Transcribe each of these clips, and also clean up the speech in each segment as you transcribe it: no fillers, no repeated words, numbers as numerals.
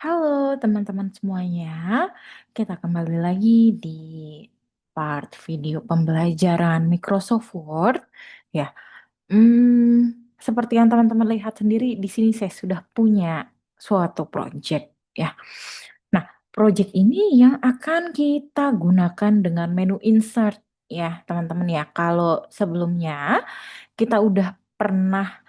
Halo teman-teman semuanya, kita kembali lagi di part video pembelajaran Microsoft Word. Ya, seperti yang teman-teman lihat sendiri, di sini saya sudah punya suatu project ya. Nah, project ini yang akan kita gunakan dengan menu insert ya, teman-teman ya. Kalau sebelumnya kita udah pernah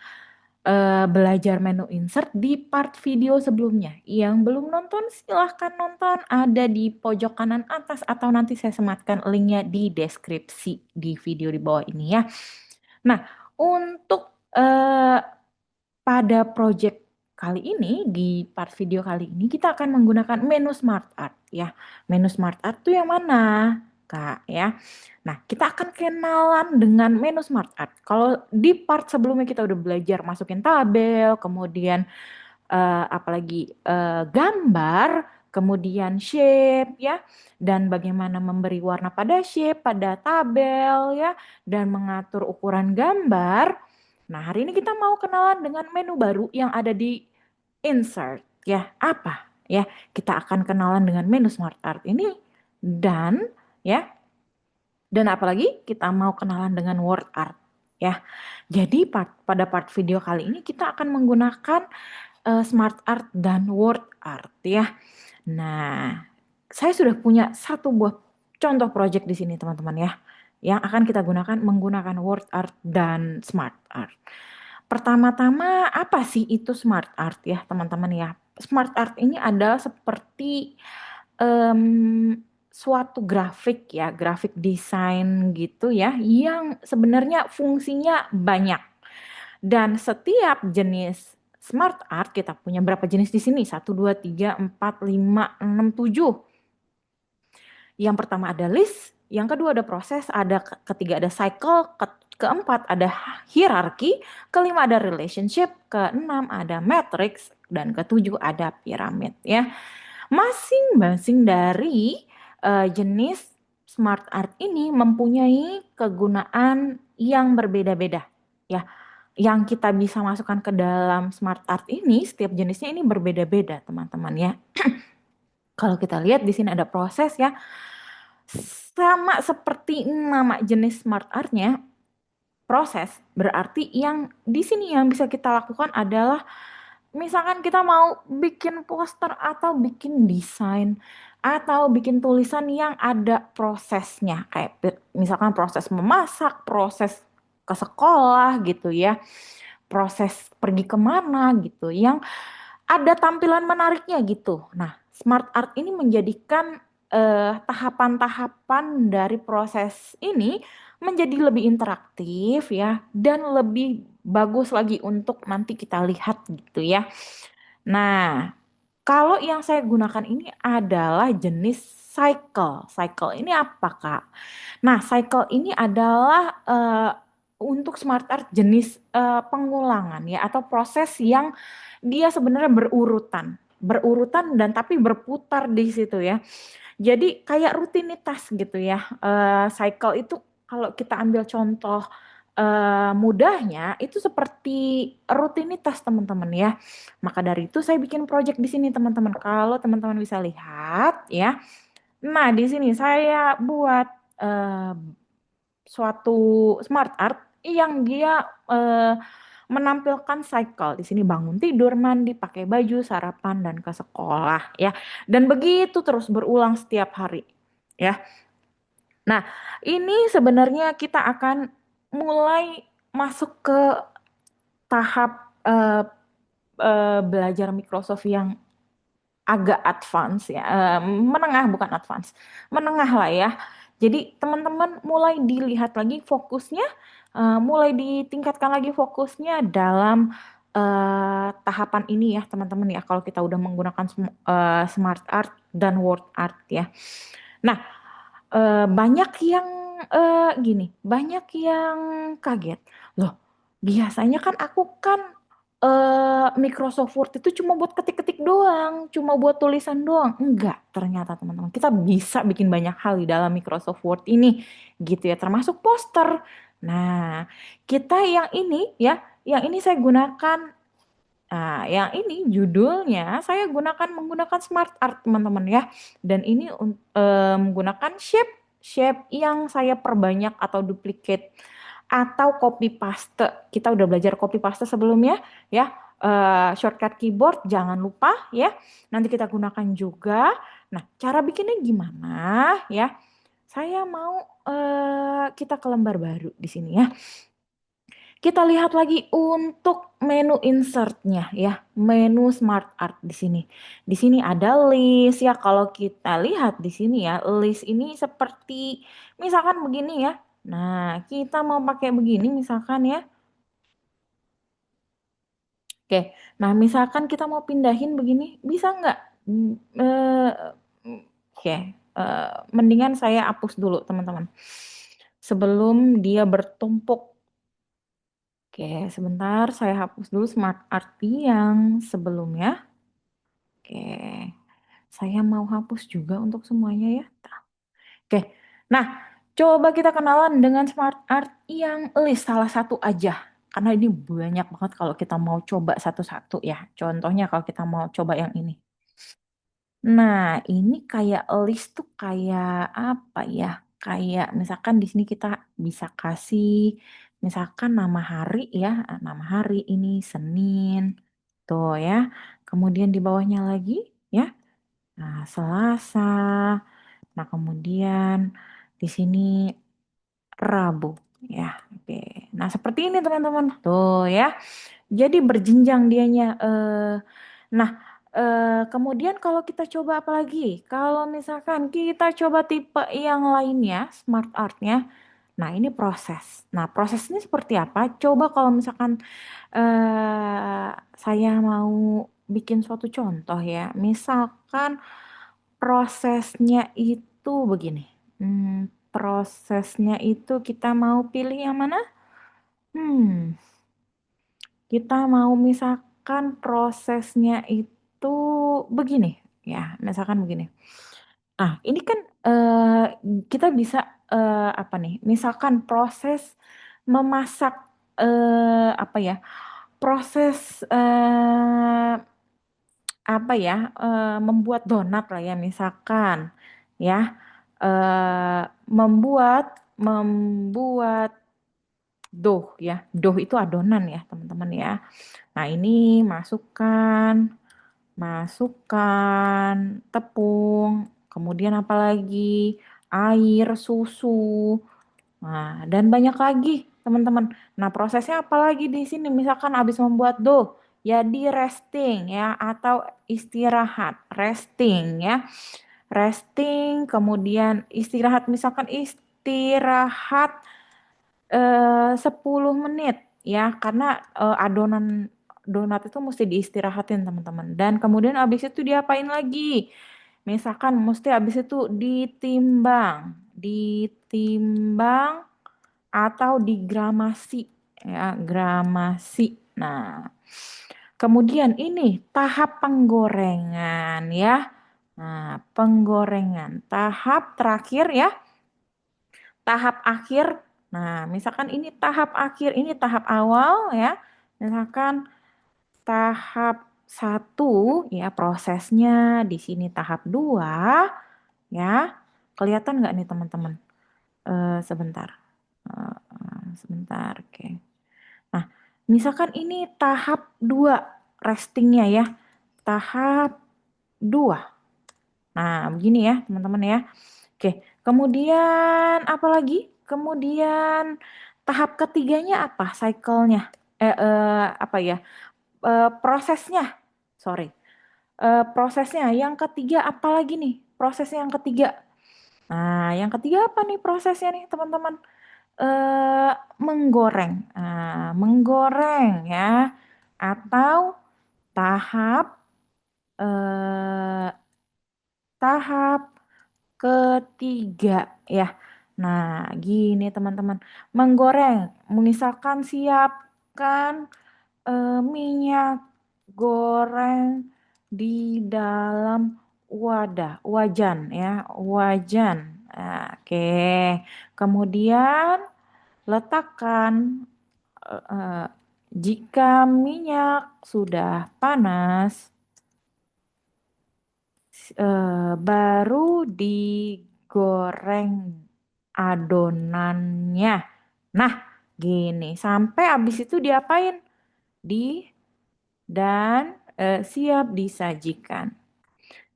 belajar menu insert di part video sebelumnya. Yang belum nonton, silahkan nonton. Ada di pojok kanan atas atau nanti saya sematkan linknya di deskripsi di video di bawah ini ya. Nah, untuk pada project kali ini, di part video kali ini, kita akan menggunakan menu Smart Art ya. Menu Smart Art itu yang mana, Kak ya? Nah, kita akan kenalan dengan menu Smart Art. Kalau di part sebelumnya kita udah belajar masukin tabel, kemudian apalagi gambar, kemudian shape ya, dan bagaimana memberi warna pada shape, pada tabel ya, dan mengatur ukuran gambar. Nah, hari ini kita mau kenalan dengan menu baru yang ada di insert ya. Apa? Ya, kita akan kenalan dengan menu Smart Art ini dan ya, dan apalagi kita mau kenalan dengan word art ya. Jadi pada part video kali ini kita akan menggunakan smart art dan word art ya. Nah, saya sudah punya satu buah contoh project di sini teman-teman ya, yang akan kita gunakan menggunakan word art dan smart art. Pertama-tama apa sih itu smart art ya teman-teman ya? Smart art ini adalah seperti em, suatu grafik ya, grafik desain gitu ya, yang sebenarnya fungsinya banyak. Dan setiap jenis smart art kita punya berapa jenis di sini? Satu, dua, tiga, empat, lima, enam, tujuh. Yang pertama ada list, yang kedua ada proses, ketiga ada cycle, keempat ada hierarki, kelima ada relationship, keenam ada matrix, dan ketujuh ada piramid ya. Masing-masing dari jenis smart art ini mempunyai kegunaan yang berbeda-beda ya. Yang kita bisa masukkan ke dalam smart art ini, setiap jenisnya ini berbeda-beda, teman-teman ya. Kalau kita lihat di sini ada proses ya. Sama seperti nama jenis smart artnya, proses berarti yang di sini yang bisa kita lakukan adalah misalkan kita mau bikin poster atau bikin desain atau bikin tulisan yang ada prosesnya kayak misalkan proses memasak, proses ke sekolah gitu ya, proses pergi kemana gitu yang ada tampilan menariknya gitu. Nah, smart art ini menjadikan tahapan-tahapan dari proses ini menjadi lebih interaktif ya dan lebih bagus lagi untuk nanti kita lihat gitu ya. Nah, kalau yang saya gunakan ini adalah jenis cycle. Cycle ini apa, Kak? Nah, cycle ini adalah untuk smart art jenis pengulangan ya atau proses yang dia sebenarnya berurutan. Berurutan dan tapi berputar di situ ya. Jadi kayak rutinitas gitu ya. Cycle itu kalau kita ambil contoh mudahnya itu seperti rutinitas teman-teman ya. Maka dari itu saya bikin project di sini teman-teman. Kalau teman-teman bisa lihat ya. Nah, di sini saya buat eh, suatu smart art yang dia menampilkan cycle. Di sini bangun tidur, mandi, pakai baju, sarapan dan ke sekolah ya. Dan begitu terus berulang setiap hari ya. Nah, ini sebenarnya kita akan mulai masuk ke tahap belajar Microsoft yang agak advance ya, menengah bukan advance, menengah lah ya. Jadi teman-teman mulai dilihat lagi fokusnya, mulai ditingkatkan lagi fokusnya dalam tahapan ini ya teman-teman ya. Kalau kita udah menggunakan smart art dan word art ya. Nah, banyak yang banyak yang kaget. Loh, biasanya kan aku kan Microsoft Word itu cuma buat ketik-ketik doang, cuma buat tulisan doang. Enggak, ternyata teman-teman, kita bisa bikin banyak hal di dalam Microsoft Word ini, gitu ya, termasuk poster. Nah, kita yang ini ya, yang ini saya gunakan Nah, yang ini judulnya saya menggunakan smart art teman-teman ya. Dan ini menggunakan shape yang saya perbanyak atau duplicate atau copy paste. Kita udah belajar copy paste sebelumnya ya. Shortcut keyboard jangan lupa ya. Nanti kita gunakan juga. Nah, cara bikinnya gimana ya? Saya mau kita ke lembar baru di sini ya. Kita lihat lagi untuk menu insertnya ya, menu Smart Art di sini. Di sini ada list ya. Kalau kita lihat di sini ya, list ini seperti misalkan begini ya. Nah, kita mau pakai begini misalkan ya. Oke, nah misalkan kita mau pindahin begini, bisa nggak? Oke, mendingan saya hapus dulu teman-teman. Sebelum dia bertumpuk. Oke, sebentar saya hapus dulu Smart Art yang sebelumnya. Oke, saya mau hapus juga untuk semuanya ya. Oke, nah coba kita kenalan dengan Smart Art yang list salah satu aja. Karena ini banyak banget kalau kita mau coba satu-satu ya. Contohnya kalau kita mau coba yang ini. Nah, ini kayak list tuh kayak apa ya? Kayak misalkan di sini kita bisa kasih misalkan nama hari ya, nama hari ini Senin. Tuh ya. Kemudian di bawahnya lagi ya. Nah, Selasa. Nah, kemudian di sini Rabu ya. Oke. Nah, seperti ini teman-teman. Tuh ya. Jadi berjenjang dianya. Nah, kemudian kalau kita coba apa lagi? Kalau misalkan kita coba tipe yang lainnya, smart artnya. Nah, ini proses. Nah, proses ini seperti apa? Coba kalau misalkan saya mau bikin suatu contoh ya. Misalkan prosesnya itu begini. Prosesnya itu kita mau pilih yang mana? Hmm, kita mau misalkan prosesnya itu begini. Ya, misalkan begini. Ah, ini kan kita bisa apa nih? Misalkan proses memasak apa ya? Proses apa ya? Membuat donat lah ya, misalkan ya. Membuat dough ya. Dough itu adonan ya, teman-teman ya. Nah, ini masukkan tepung, kemudian apalagi air, susu, nah, dan banyak lagi, teman-teman. Nah, prosesnya apalagi di sini, misalkan habis membuat dough, ya di resting ya, atau istirahat, resting ya. Resting, kemudian istirahat, misalkan istirahat 10 menit ya, karena adonan donat itu mesti diistirahatin teman-teman. Dan kemudian habis itu diapain lagi? Misalkan mesti habis itu ditimbang atau digramasi ya, gramasi. Nah, kemudian ini tahap penggorengan ya. Nah, penggorengan tahap terakhir ya, tahap akhir. Nah, misalkan ini tahap akhir, ini tahap awal ya. Misalkan tahap satu ya prosesnya, di sini tahap dua ya. Kelihatan nggak nih teman-teman? Sebentar. Sebentar, oke. Nah, misalkan ini tahap dua restingnya ya. Tahap dua. Nah, begini ya teman-teman ya. Oke, kemudian apa lagi? Kemudian tahap ketiganya apa? Cycle-nya. Apa ya? Prosesnya. Sorry. Prosesnya. Yang ketiga apa lagi nih? Prosesnya yang ketiga. Nah, yang ketiga apa nih prosesnya nih, teman-teman? Menggoreng. Nah, menggoreng ya. Atau tahap eh, tahap ketiga ya. Nah, gini teman-teman. Menggoreng, misalkan siapkan minyak goreng di dalam wajan ya, wajan. Nah, oke. Kemudian letakkan Jika minyak sudah panas, baru digoreng adonannya. Nah, gini, sampai habis itu diapain? Di dan siap disajikan.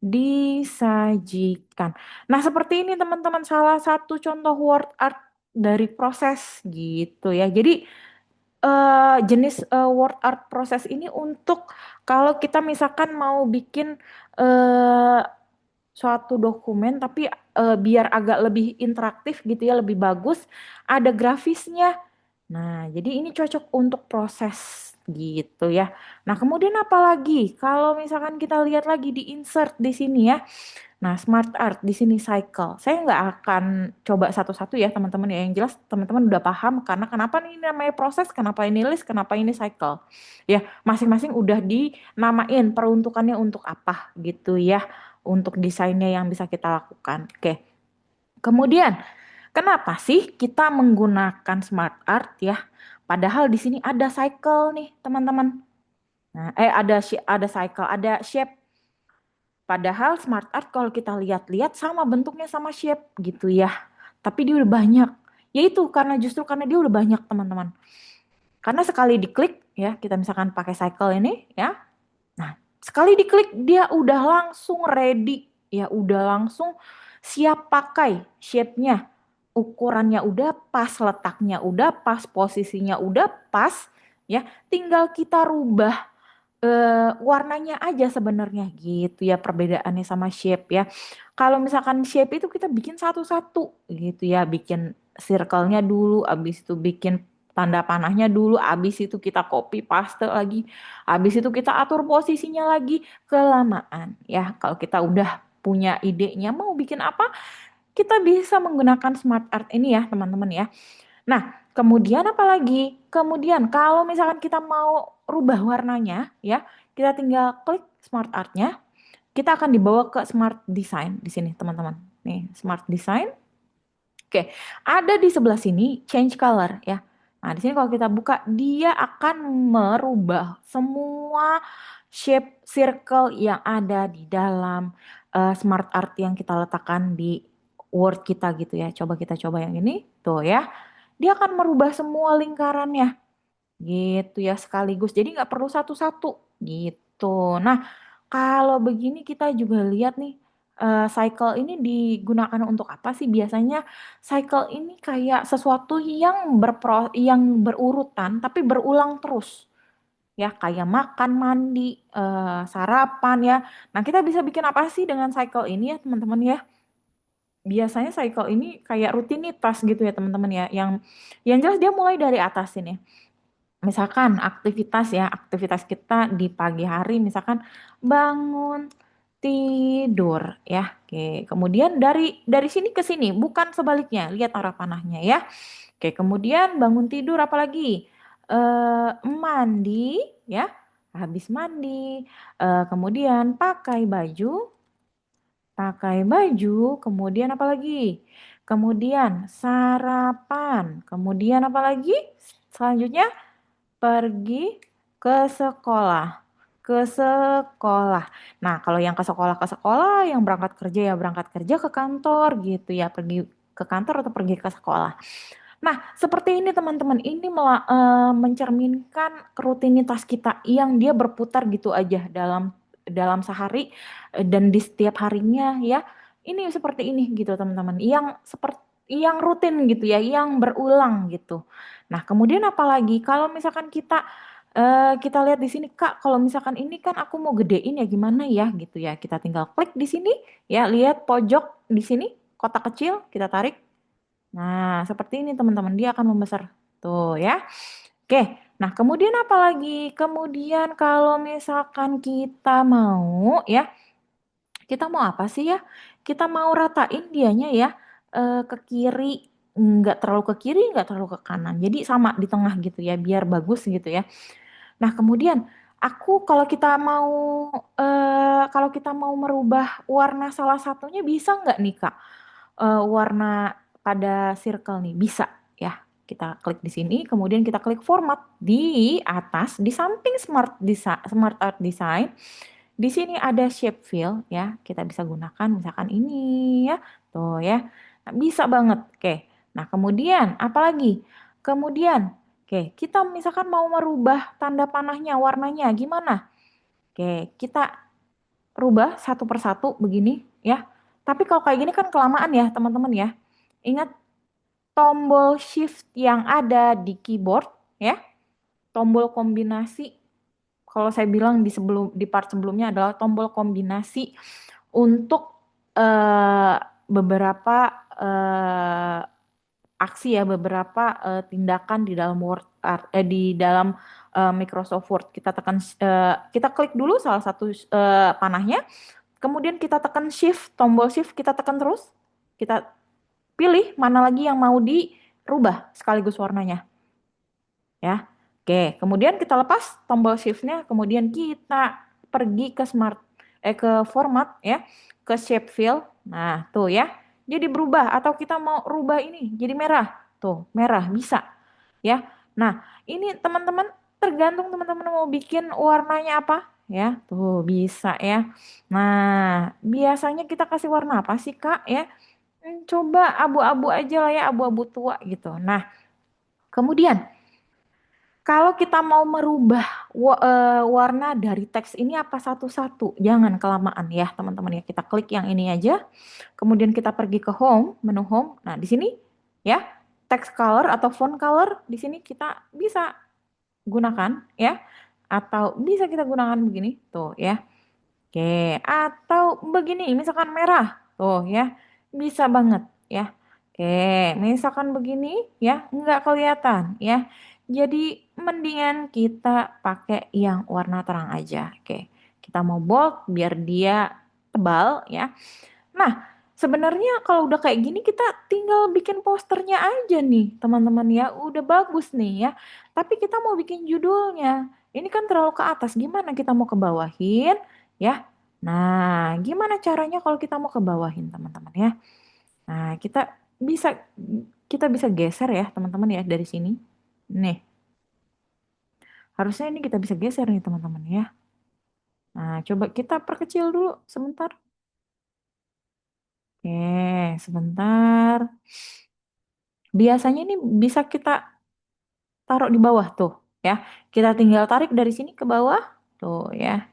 Disajikan. Nah, seperti ini teman-teman salah satu contoh word art dari proses gitu ya. Jadi jenis word art proses ini untuk kalau kita misalkan mau bikin eh, suatu dokumen tapi biar agak lebih interaktif gitu ya, lebih bagus, ada grafisnya. Nah, jadi ini cocok untuk proses gitu ya. Nah, kemudian apa lagi? Kalau misalkan kita lihat lagi di insert di sini ya. Nah, smart art di sini cycle. Saya nggak akan coba satu-satu ya teman-teman ya. Yang jelas teman-teman udah paham karena kenapa ini namanya proses, kenapa ini list, kenapa ini cycle. Ya, masing-masing udah dinamain peruntukannya untuk apa gitu ya. Untuk desainnya yang bisa kita lakukan. Oke. Kemudian, kenapa sih kita menggunakan smart art ya? Padahal di sini ada cycle nih, teman-teman. Nah, ada cycle, ada shape. Padahal smart art kalau kita lihat-lihat sama bentuknya sama shape gitu ya. Tapi dia udah banyak. Yaitu justru karena dia udah banyak, teman-teman. Karena sekali diklik ya, kita misalkan pakai cycle ini ya. Nah, sekali diklik dia udah langsung ready, ya udah langsung siap pakai shape-nya. Ukurannya udah pas, letaknya udah pas, posisinya udah pas, ya. Tinggal kita rubah warnanya aja sebenarnya gitu ya perbedaannya sama shape ya. Kalau misalkan shape itu kita bikin satu-satu gitu ya, bikin circle-nya dulu, abis itu bikin tanda panahnya dulu, abis itu kita copy paste lagi, abis itu kita atur posisinya lagi, kelamaan ya. Kalau kita udah punya idenya mau bikin apa, kita bisa menggunakan smart art ini ya teman-teman ya. Nah, kemudian apa lagi? Kemudian kalau misalkan kita mau rubah warnanya ya, kita tinggal klik smart art-nya, kita akan dibawa ke smart design di sini teman-teman. Nih, smart design. Oke, ada di sebelah sini change color ya. Nah, di sini kalau kita buka, dia akan merubah semua shape circle yang ada di dalam smart art yang kita letakkan di Word kita gitu ya. Coba kita coba yang ini, tuh ya. Dia akan merubah semua lingkarannya gitu ya sekaligus. Jadi nggak perlu satu-satu gitu. Nah, kalau begini kita juga lihat nih cycle ini digunakan untuk apa sih? Biasanya cycle ini kayak sesuatu yang yang berurutan tapi berulang terus. Ya, kayak makan, mandi, sarapan ya. Nah, kita bisa bikin apa sih dengan cycle ini ya, teman-teman ya? Biasanya cycle ini kayak rutinitas gitu ya, teman-teman ya. Yang jelas dia mulai dari atas ini. Misalkan aktivitas ya, aktivitas kita di pagi hari misalkan bangun, tidur ya. Oke, kemudian dari sini ke sini, bukan sebaliknya. Lihat arah panahnya ya. Oke, kemudian bangun tidur apalagi? Mandi ya. Habis mandi, kemudian pakai baju, kemudian apa lagi? Kemudian sarapan, kemudian apa lagi? Selanjutnya pergi ke sekolah. Ke sekolah. Nah, kalau yang ke sekolah, yang berangkat kerja ya berangkat kerja ke kantor gitu ya, pergi ke kantor atau pergi ke sekolah. Nah, seperti ini teman-teman, ini mencerminkan rutinitas kita yang dia berputar gitu aja dalam dalam sehari dan di setiap harinya ya. Ini seperti ini gitu teman-teman, yang seperti yang rutin gitu ya, yang berulang gitu. Nah, kemudian apalagi kalau misalkan kita lihat di sini Kak, kalau misalkan ini kan aku mau gedein ya gimana ya gitu ya. Kita tinggal klik di sini ya, lihat pojok di sini kotak kecil, kita tarik. Nah, seperti ini teman-teman, dia akan membesar. Tuh ya. Oke, nah kemudian apa lagi? Kemudian kalau misalkan kita mau ya, kita mau apa sih ya? Kita mau ratain dianya ya ke kiri, nggak terlalu ke kiri, nggak terlalu ke kanan. Jadi sama di tengah gitu ya, biar bagus gitu ya. Nah, kemudian kalau kita mau merubah warna salah satunya bisa nggak nih Kak? Warna pada circle nih bisa ya. Kita klik di sini, kemudian kita klik format di atas, di samping Smart Art Design. Di sini ada shape fill ya, kita bisa gunakan misalkan ini ya, tuh ya. Nah, bisa banget. Oke. Nah, kemudian apa lagi? Kemudian, oke, kita misalkan mau merubah tanda panahnya, warnanya gimana? Oke, kita rubah satu persatu begini ya. Tapi kalau kayak gini kan kelamaan ya, teman-teman ya. Ingat tombol shift yang ada di keyboard ya, tombol kombinasi. Kalau saya bilang di part sebelumnya adalah tombol kombinasi untuk eh, beberapa eh, aksi ya, beberapa tindakan di dalam di dalam Microsoft Word. Kita klik dulu salah satu panahnya, kemudian kita tekan shift, tombol shift kita tekan terus. Kita pilih mana lagi yang mau dirubah sekaligus warnanya. Ya. Oke, kemudian kita lepas tombol shift-nya, kemudian kita pergi ke format ya, ke shape fill. Nah, tuh ya. Jadi berubah atau kita mau rubah ini jadi merah. Tuh, merah bisa ya. Nah, ini teman-teman tergantung teman-teman mau bikin warnanya apa ya. Tuh, bisa ya. Nah, biasanya kita kasih warna apa sih, Kak ya? Coba abu-abu aja lah ya, abu-abu tua gitu. Nah, kemudian kalau kita mau merubah warna dari teks ini apa satu-satu, jangan kelamaan ya teman-teman ya. Kita klik yang ini aja, kemudian kita pergi ke home, menu home. Nah di sini ya text color atau font color di sini kita bisa gunakan ya, atau bisa kita gunakan begini tuh ya. Oke, atau begini, misalkan merah, tuh ya, bisa banget ya. Oke, misalkan begini ya, nggak kelihatan ya. Jadi mendingan kita pakai yang warna terang aja. Oke, kita mau bold biar dia tebal ya. Nah, sebenarnya kalau udah kayak gini kita tinggal bikin posternya aja nih, teman-teman ya. Udah bagus nih ya. Tapi kita mau bikin judulnya. Ini kan terlalu ke atas. Gimana kita mau ke bawahin ya? Nah, gimana caranya kalau kita mau ke bawahin, teman-teman ya? Nah, bisa kita bisa geser ya, teman-teman ya dari sini. Nih, harusnya ini kita bisa geser nih, teman-teman ya. Nah, coba kita perkecil dulu sebentar. Oke, sebentar. Biasanya ini bisa kita taruh di bawah tuh ya. Kita tinggal tarik dari sini ke bawah tuh ya.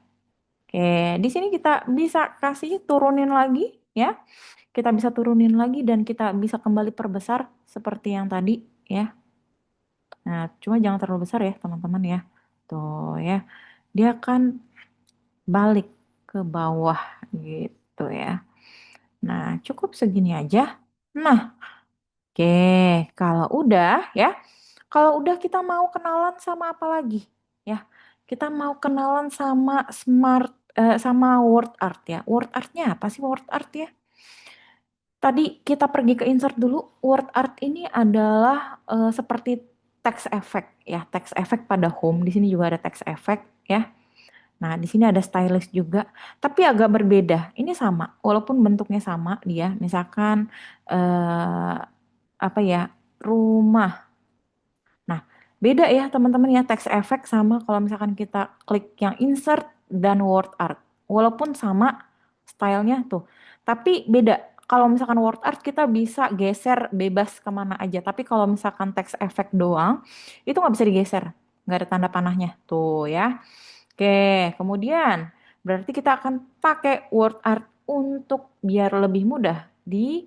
Oke, di sini kita bisa kasih turunin lagi ya. Kita bisa turunin lagi dan kita bisa kembali perbesar seperti yang tadi ya. Nah, cuma jangan terlalu besar ya teman-teman ya. Tuh ya. Dia kan balik ke bawah gitu ya. Nah, cukup segini aja. Nah, oke, kalau udah ya, kalau udah kita mau kenalan sama apa lagi? Ya, kita mau kenalan sama word art ya. Word artnya apa sih word art ya? Tadi kita pergi ke insert dulu. Word art ini adalah seperti text effect ya, text effect pada home. Di sini juga ada text effect ya. Nah, di sini ada stylus juga, tapi agak berbeda. Ini sama, walaupun bentuknya sama dia. Misalkan eh, apa ya, rumah. Nah, beda ya teman-teman ya text effect sama kalau misalkan kita klik yang insert dan word art. Walaupun sama stylenya tuh, tapi beda. Kalau misalkan word art kita bisa geser bebas kemana aja. Tapi kalau misalkan text effect doang, itu nggak bisa digeser. Nggak ada tanda panahnya. Tuh ya. Oke, kemudian berarti kita akan pakai word art untuk biar lebih mudah di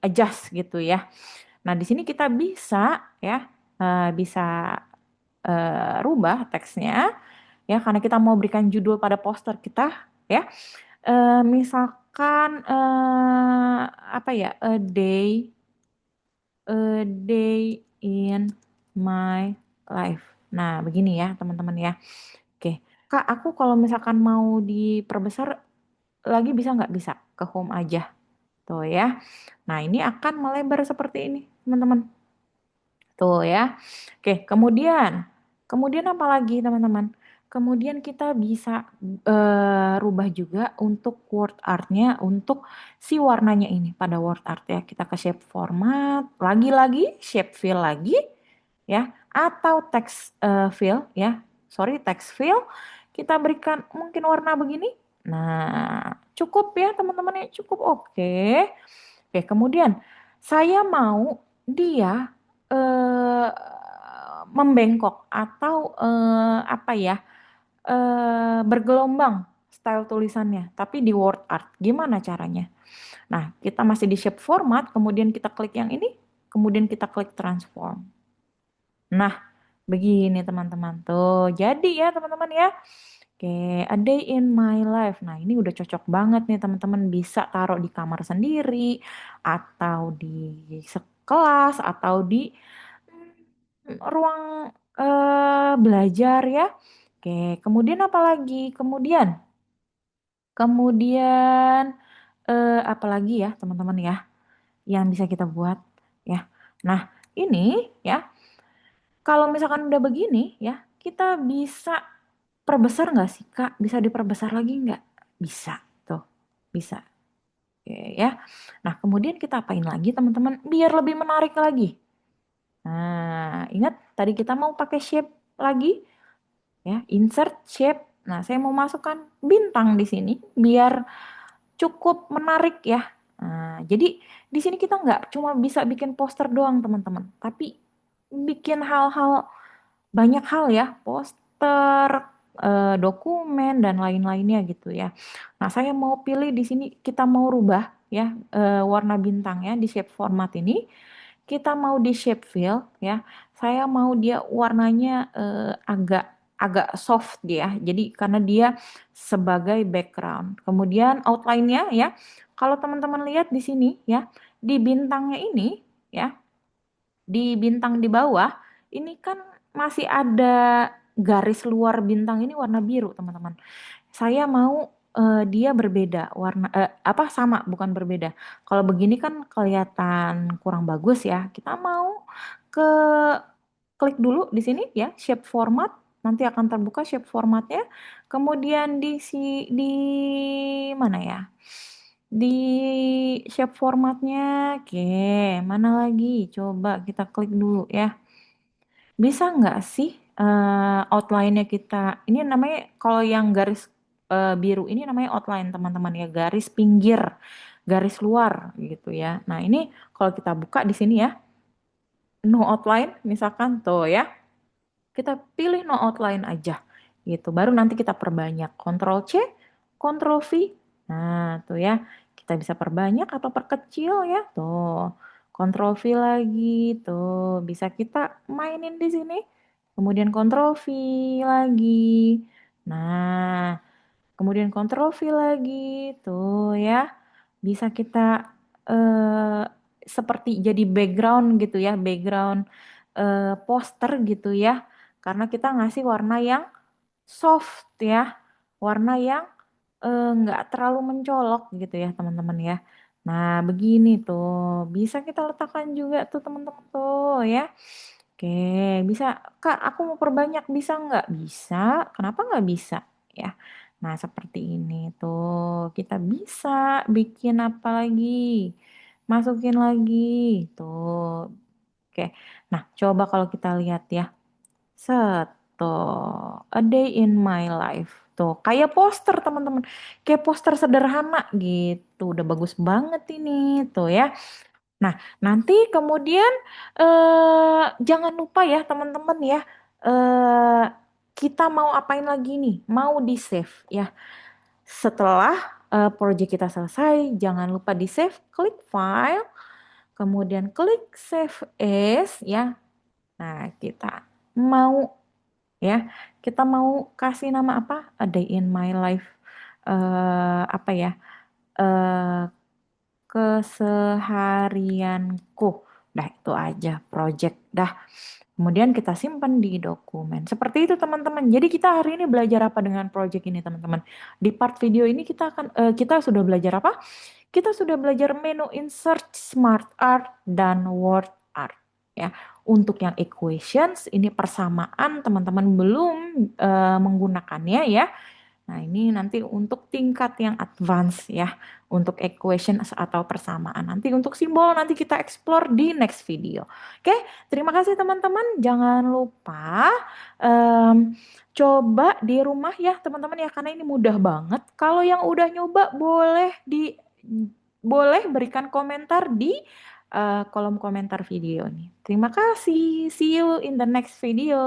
adjust gitu ya. Nah, di sini kita bisa ya bisa rubah teksnya ya karena kita mau berikan judul pada poster kita ya. Misalkan apa ya? A day in my life. Nah, begini ya, teman-teman ya. Oke, Kak, aku kalau misalkan mau diperbesar lagi bisa nggak? Bisa, ke home aja. Tuh ya. Nah, ini akan melebar seperti ini, teman-teman. Tuh ya. Oke, kemudian apa lagi, teman-teman? Kemudian kita bisa rubah juga untuk word artnya, untuk si warnanya ini pada word art ya. Kita ke shape format, lagi-lagi shape fill lagi ya, atau text fill ya. Sorry, text fill. Kita berikan mungkin warna begini. Nah, cukup ya teman-teman ya, cukup oke. Oke, kemudian saya mau dia eh, membengkok atau apa ya, bergelombang style tulisannya, tapi di word art. Gimana caranya? Nah, kita masih di shape format, kemudian kita klik yang ini, kemudian kita klik transform. Nah, begini teman-teman tuh. Jadi ya teman-teman ya. Oke, a day in my life. Nah, ini udah cocok banget nih teman-teman, bisa taruh di kamar sendiri atau di sekelas atau di ruang belajar ya. Oke, kemudian apa lagi? Kemudian apa lagi ya teman-teman ya yang bisa kita buat ya. Nah, ini ya, kalau misalkan udah begini ya, kita bisa perbesar nggak sih Kak? Bisa diperbesar lagi nggak? Bisa, tuh, bisa. Oke ya. Nah, kemudian kita apain lagi teman-teman? Biar lebih menarik lagi. Nah, ingat tadi kita mau pakai shape lagi ya, insert shape. Nah, saya mau masukkan bintang di sini biar cukup menarik ya. Nah, jadi di sini kita nggak cuma bisa bikin poster doang teman-teman, tapi bikin hal-hal, banyak hal ya, poster, dokumen dan lain-lainnya gitu ya. Nah, saya mau pilih di sini, kita mau rubah ya warna bintang ya di shape format ini. Kita mau di shape fill ya. Saya mau dia warnanya agak agak soft dia. Jadi karena dia sebagai background. Kemudian outline-nya ya. Kalau teman-teman lihat di sini ya, di bintangnya ini ya, di bintang di bawah ini kan masih ada garis luar bintang ini warna biru, teman-teman. Saya mau dia berbeda warna, apa, sama bukan berbeda. Kalau begini kan kelihatan kurang bagus ya. Kita mau ke klik dulu di sini ya, shape format. Nanti akan terbuka shape formatnya. Kemudian di mana ya? Di shape formatnya, oke, mana lagi? Coba kita klik dulu ya. Bisa nggak sih outline-nya kita, ini namanya kalau yang garis biru ini namanya outline teman-teman ya, garis pinggir, garis luar gitu ya. Nah ini kalau kita buka di sini ya, no outline misalkan tuh ya, kita pilih no outline aja gitu. Baru nanti kita perbanyak. Ctrl C, Ctrl V. Nah, tuh ya. Kita bisa perbanyak atau perkecil ya. Tuh. Ctrl V lagi. Tuh, bisa kita mainin di sini. Kemudian Ctrl V lagi. Nah, kemudian Ctrl V lagi. Tuh ya. Bisa kita eh, seperti jadi background gitu ya, background poster gitu ya. Karena kita ngasih warna yang soft ya, warna yang nggak terlalu mencolok gitu ya teman-teman ya. Nah begini tuh, bisa kita letakkan juga tuh teman-teman tuh ya. Oke, bisa. Kak, aku mau perbanyak, bisa nggak? Bisa. Kenapa nggak bisa? Ya. Nah, seperti ini tuh. Kita bisa bikin apa lagi? Masukin lagi. Tuh. Oke. Nah, coba kalau kita lihat ya. Set. Tuh. A day in my life. Tuh. Kayak poster, teman-teman. Kayak poster sederhana gitu. Udah bagus banget ini. Tuh ya. Nah, nanti kemudian jangan lupa ya teman-teman ya, eh, kita mau apain lagi nih? Mau di save ya. Setelah project kita selesai, jangan lupa di save, klik file, kemudian klik save as ya. Nah, kita mau ya, kita mau kasih nama apa? A day in my life. Apa ya? Eh, Keseharianku. Dah itu aja project dah. Kemudian kita simpan di dokumen. Seperti itu teman-teman. Jadi kita hari ini belajar apa dengan project ini teman-teman? Di part video ini kita sudah belajar apa? Kita sudah belajar menu insert, smart art dan word art ya. Untuk yang equations, ini persamaan teman-teman belum menggunakannya ya. Nah, ini nanti untuk tingkat yang advance ya, untuk equation atau persamaan. Nanti untuk simbol nanti kita explore di next video. Oke, terima kasih teman-teman. Jangan lupa em, coba di rumah ya teman-teman ya, karena ini mudah banget. Kalau yang udah nyoba boleh berikan komentar di kolom komentar video nih. Terima kasih. See you in the next video.